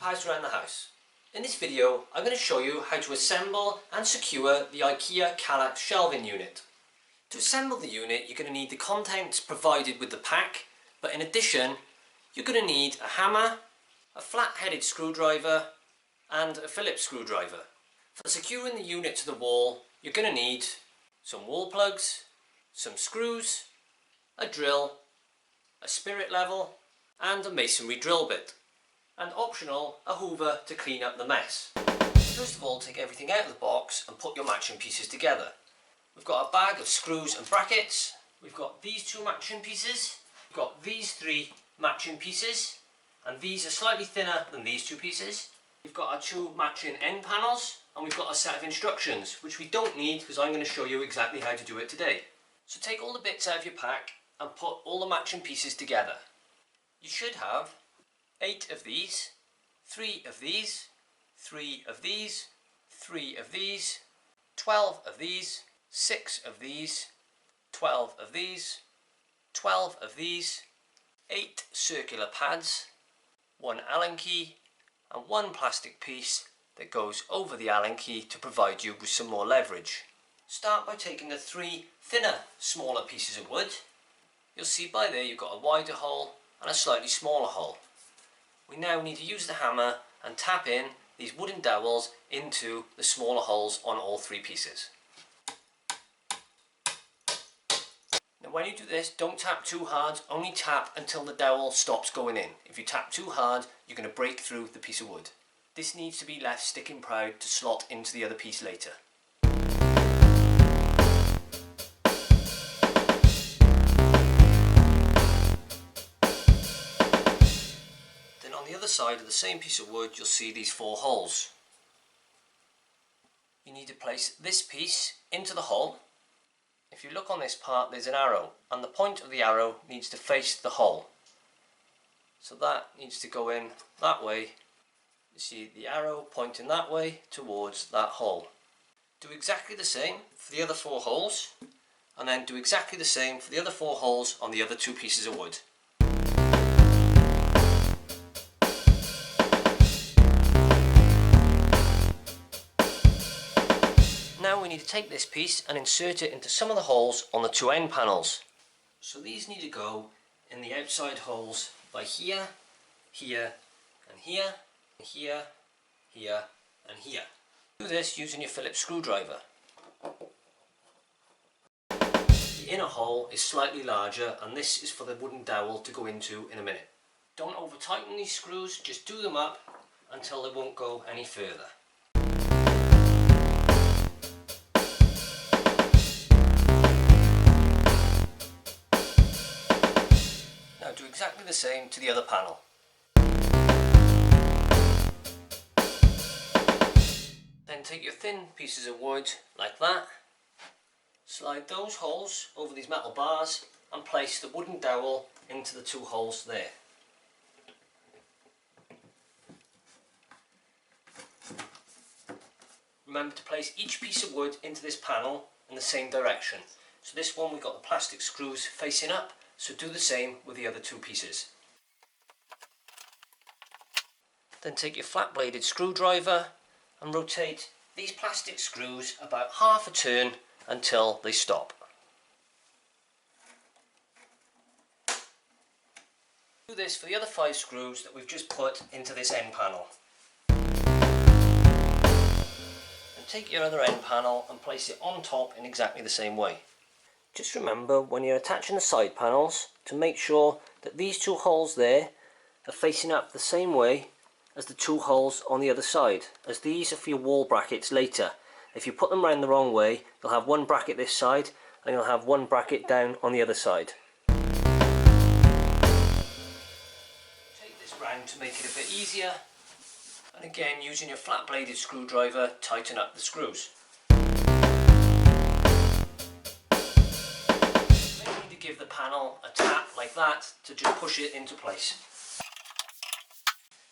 How's around the house. In this video I'm going to show you how to assemble and secure the Ikea KALLAX shelving unit. To assemble the unit you're going to need the contents provided with the pack, but in addition you're going to need a hammer, a flat-headed screwdriver and a phillips screwdriver. For securing the unit to the wall you're going to need some wall plugs, some screws, a drill, a spirit level and a masonry drill bit. And optional, a hoover to clean up the mess. First of all, take everything out of the box and put your matching pieces together. We've got a bag of screws and brackets, we've got these two matching pieces, we've got these three matching pieces, and these are slightly thinner than these two pieces. We've got our two matching end panels, and we've got a set of instructions, which we don't need because I'm going to show you exactly how to do it today. So take all the bits out of your pack and put all the matching pieces together. You should have 8 of these, 3 of these, 3 of these, 3 of these, 12 of these, 6 of these, 12 of these, 12 of these, 8 circular pads, 1 Allen key and 1 plastic piece that goes over the Allen key to provide you with some more leverage. Start by taking the 3 thinner, smaller pieces of wood. You'll see by there you've got a wider hole and a slightly smaller hole. We now need to use the hammer and tap in these wooden dowels into the smaller holes on all 3 pieces. Now when you do this, don't tap too hard, only tap until the dowel stops going in. If you tap too hard, you're going to break through the piece of wood. This needs to be left sticking proud to slot into the other piece later. On the other side of the same piece of wood you'll see these 4 holes. You need to place this piece into the hole. If you look on this part there's an arrow and the point of the arrow needs to face the hole. So that needs to go in that way. You see the arrow pointing that way towards that hole. Do exactly the same for the other 4 holes and then do exactly the same for the other 4 holes on the other 2 pieces of wood. Now we need to take this piece and insert it into some of the holes on the 2 end panels. So these need to go in the outside holes by here, here and here, here, here and here. Do this using your phillips screwdriver. The inner hole is slightly larger and this is for the wooden dowel to go into in a minute. Don't over tighten these screws, just do them up until they won't go any further. Now do exactly the same to the other panel. Then take your thin pieces of wood like that, slide those holes over these metal bars and place the wooden dowel into the 2 holes there. Remember to place each piece of wood into this panel in the same direction. So this one we've got the plastic screws facing up, so do the same with the other 2 pieces. Then take your flat bladed screwdriver and rotate these plastic screws about half a turn until they stop. Do this for the other 5 screws that we've just put into this end panel. And take your other end panel and place it on top in exactly the same way. Just remember when you're attaching the side panels to make sure that these 2 holes there are facing up the same way as the 2 holes on the other side, as these are for your wall brackets later. If you put them round the wrong way, you'll have 1 bracket this side and you'll have 1 bracket down on the other side. Take this round to make it a bit easier, and again using your flat bladed screwdriver tighten up the screws. Give the panel a tap like that to just push it into place.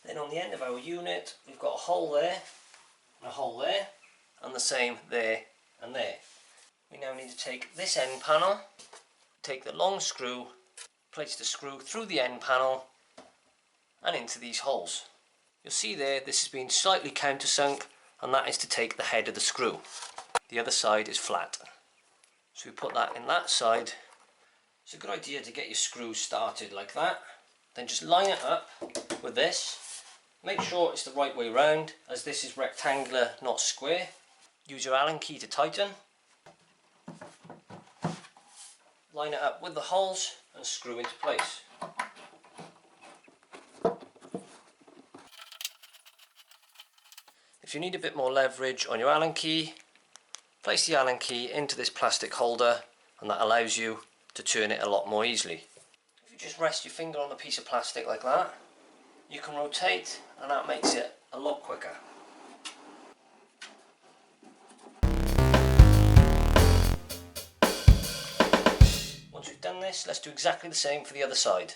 Then on the end of our unit we've got a hole there and a hole there and the same there and there. We now need to take this end panel, take the long screw, place the screw through the end panel and into these holes. You'll see there this has been slightly countersunk, and that is to take the head of the screw. The other side is flat. So we put that in that side. It's a good idea to get your screws started like that. Then just line it up with this. Make sure it's the right way round, as this is rectangular, not square. Use your Allen key to tighten. Line it up with the holes and screw into place. If you need a bit more leverage on your Allen key, place the Allen key into this plastic holder, and that allows you to turn it a lot more easily. If you just rest your finger on a piece of plastic like that, you can rotate, and that makes it a lot quicker. Once we've done this, let's do exactly the same for the other side.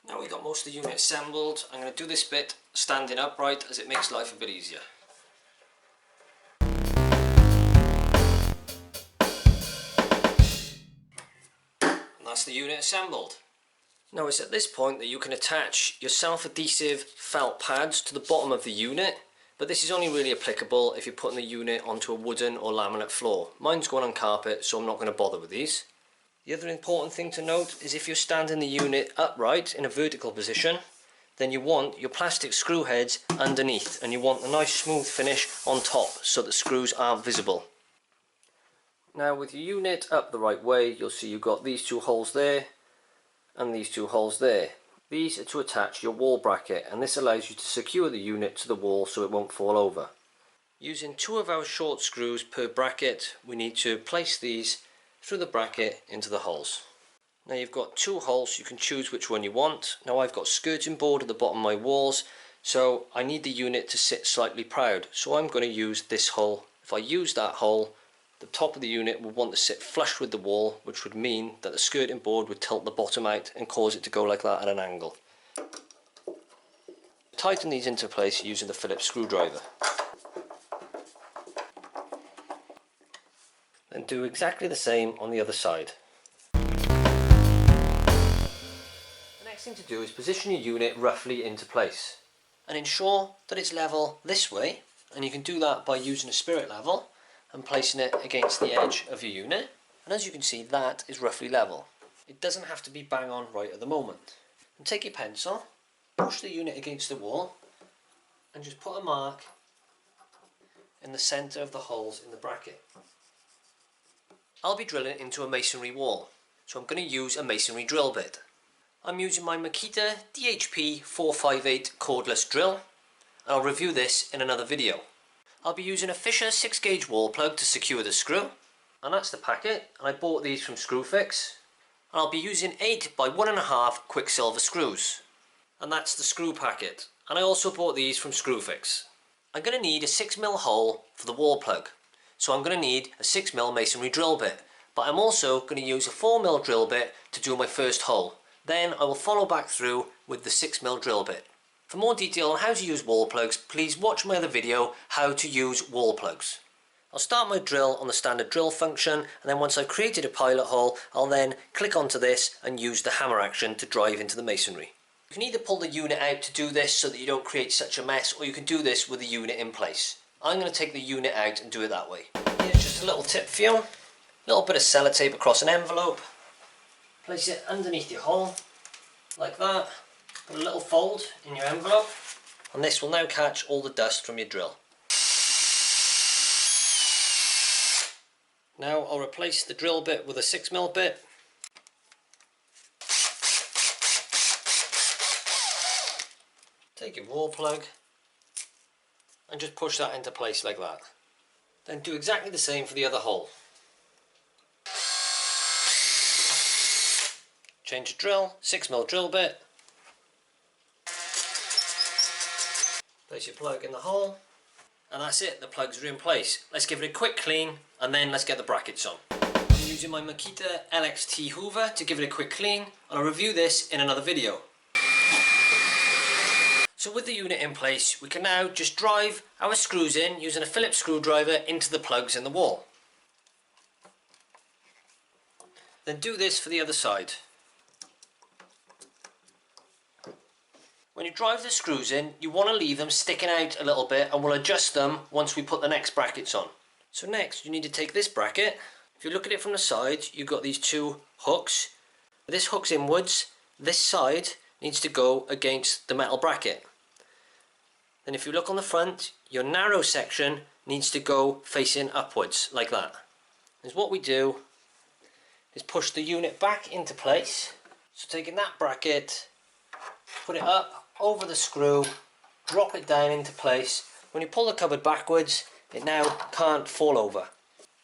Now we've got most of the unit assembled, I'm going to do this bit standing upright, as it makes life a bit easier. And that's the unit assembled. Now it's at this point that you can attach your self-adhesive felt pads to the bottom of the unit, but this is only really applicable if you're putting the unit onto a wooden or laminate floor. Mine's going on carpet, so I'm not going to bother with these. The other important thing to note is if you're standing the unit upright in a vertical position, then you want your plastic screw heads underneath, and you want a nice smooth finish on top so the screws aren't visible. Now with your unit up the right way, you'll see you've got these two holes there and these two holes there. These are to attach your wall bracket, and this allows you to secure the unit to the wall so it won't fall over. Using 2 of our short screws per bracket, we need to place these through the bracket into the holes. Now you've got 2 holes, you can choose which one you want. Now I've got skirting board at the bottom of my walls, so I need the unit to sit slightly proud, so I'm going to use this hole. If I use that hole, the top of the unit will want to sit flush with the wall, which would mean that the skirting board would tilt the bottom out and cause it to go like that at an angle. Tighten these into place using the Phillips screwdriver. Then do exactly the same on the other side. The next thing to do is position your unit roughly into place and ensure that it's level this way, and you can do that by using a spirit level and placing it against the edge of your unit, and as you can see that is roughly level. It doesn't have to be bang on right at the moment. And take your pencil, push the unit against the wall and just put a mark in the centre of the holes in the bracket. I'll be drilling into a masonry wall, so I'm going to use a masonry drill bit. I'm using my Makita DHP 458 cordless drill, and I'll review this in another video. I'll be using a Fisher 6 gauge wall plug to secure the screw, and that's the packet, and I bought these from Screwfix. And I'll be using 8 by 1.5 Quicksilver screws, and that's the screw packet, and I also bought these from Screwfix. I'm going to need a 6mm hole for the wall plug, so I'm going to need a 6mm masonry drill bit, but I'm also going to use a 4mm drill bit to do my first hole. Then I will follow back through with the 6mm drill bit. For more detail on how to use wall plugs, please watch my other video, how to use wall plugs. I'll start my drill on the standard drill function, and then once I've created a pilot hole, I'll then click onto this and use the hammer action to drive into the masonry. You can either pull the unit out to do this so that you don't create such a mess, or you can do this with the unit in place. I'm going to take the unit out and do it that way. Here's just a little tip for you. A little bit of sellotape across an envelope. Place it underneath your hole, like that. Put a little fold in your envelope, and this will now catch all the dust from your drill. Now I'll replace the drill bit with a 6mm bit. Take your wall plug and just push that into place like that. Then do exactly the same for the other hole. Change your drill, 6mm drill bit. Place your plug in the hole, and that's it, the plugs are in place. Let's give it a quick clean, and then let's get the brackets on. I'm using my Makita LXT Hoover to give it a quick clean, and I'll review this in another video. So with the unit in place, we can now just drive our screws in using a Phillips screwdriver into the plugs in the wall. Then do this for the other side. When you drive the screws in, you want to leave them sticking out a little bit, and we'll adjust them once we put the next brackets on. So next you need to take this bracket. If you look at it from the side, you've got these two hooks. This hook's inwards, this side needs to go against the metal bracket. Then if you look on the front, your narrow section needs to go facing upwards, like that. And what we do is push the unit back into place. So taking that bracket, put it up over the screw, drop it down into place. When you pull the cupboard backwards, it now can't fall over.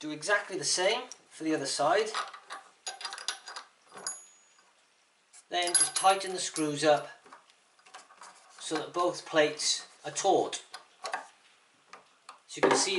Do exactly the same for the other side. Then just tighten the screws up so that both plates are taut. So you can see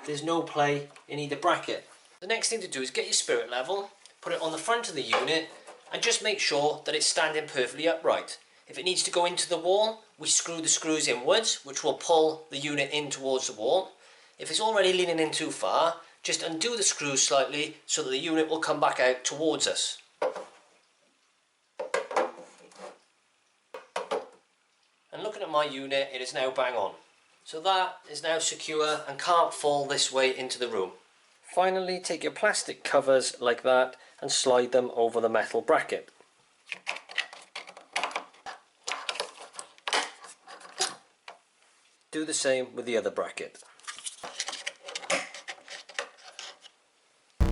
there's no play in either bracket. The next thing to do is get your spirit level, put it on the front of the unit, and just make sure that it's standing perfectly upright. If it needs to go into the wall, we screw the screws inwards, which will pull the unit in towards the wall. If it's already leaning in too far, just undo the screws slightly so that the unit will come back out towards us. And looking at my unit, it is now bang on. So that is now secure and can't fall this way into the room. Finally, take your plastic covers like that and slide them over the metal bracket. Do the same with the other bracket. So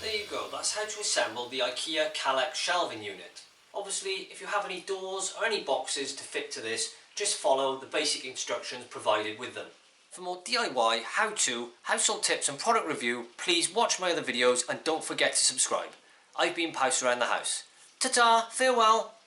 there you go, that's how to assemble the Ikea KALLAX shelving unit. Obviously, if you have any doors or any boxes to fit to this, just follow the basic instructions provided with them. For more DIY, how-to, household tips and product review, please watch my other videos and don't forget to subscribe. I've been Pouse Around the House. Ta-ta, farewell!